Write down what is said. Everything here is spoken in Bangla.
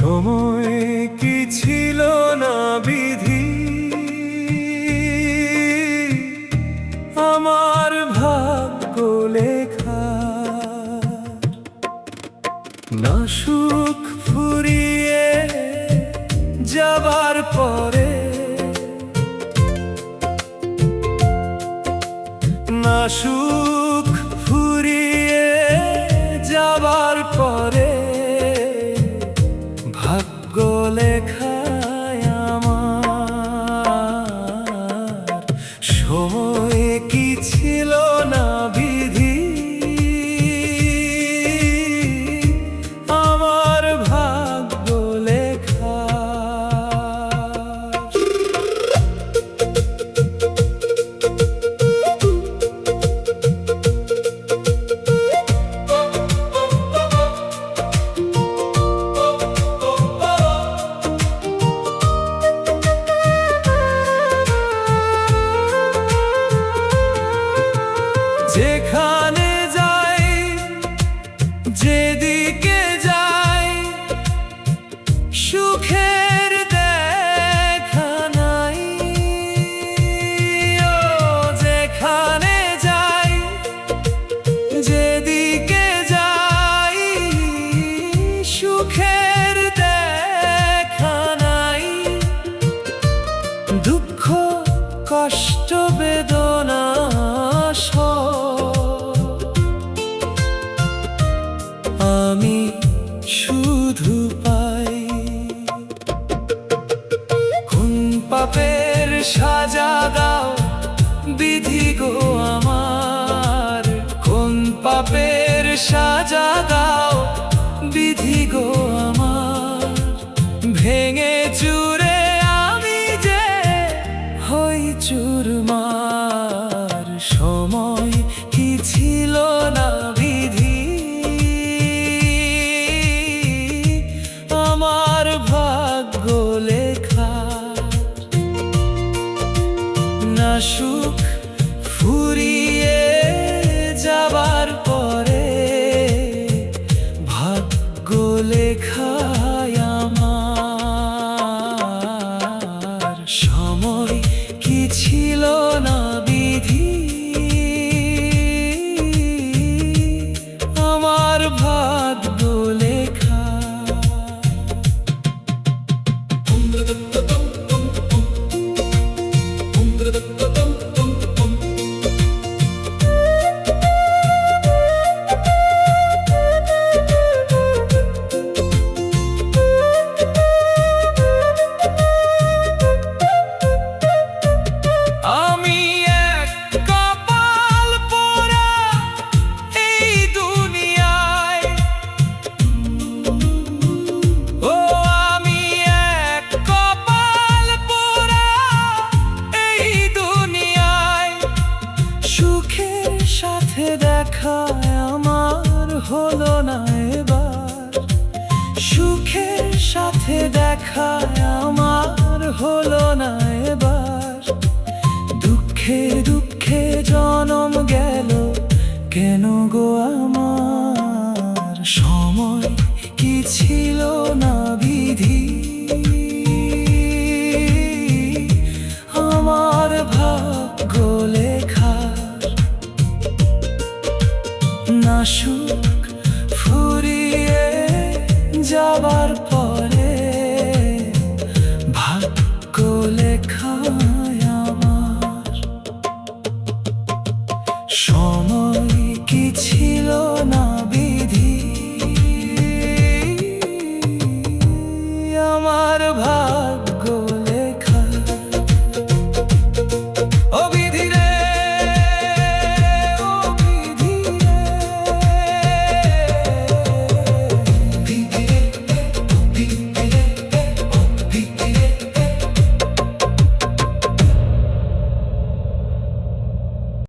সময় কি ছিল না বিধি, আমার ভাগ্য লেখা। না সুখ ফুরিয়ে যাবার পরে, না সুখ ফুরিয়ে যাবার পরে, ভাগ্য লেখায় আমার। সময় কি ছিল না বিধি, আমার ভাগ্য লেখা। যেখানে যাই, যেদিকে যাই, সুখের দেখা নাই। ও যেখানে যাই, যেদিকে যাই, সুখের দেখা নাই। দুঃখ কষ্ট বেদনা আমি শুধু পাই। কোন পাপের সাজা দাও বিধি গো আমার, কোন পাপের সাজা দাও বিধি গো আমার। ভেঙে চুরে আমি যে হই চুরমার। সময় কি ছিল না বিধি, আমার ভাগ্য লেখা। না সুখ ফুরিয়ে যাবার পরে, ভাগ্য লেখায় আমার। সময় কি ছিল না বিধি, আমার ভাগ্য লেখা। আমি এক কপাল পোড়া এই দুনিয়ায়, ও আমি এক কপাল পোড়া এই দুনিয়ায়। সুখের সাথে দেখা আমার হলো না এবার, সুখের সাথে দেখা আমার হলো না এবার। দুঃখে দুঃখে জনম গেল কেন গো আমার। সময় কি ছিল না বিধি, আমার ভাগ্য লেখার। না সুখ ফুরিয়ে যাবার পরে, ভাগ্য লেখায় আমার। সময় কি ছিল না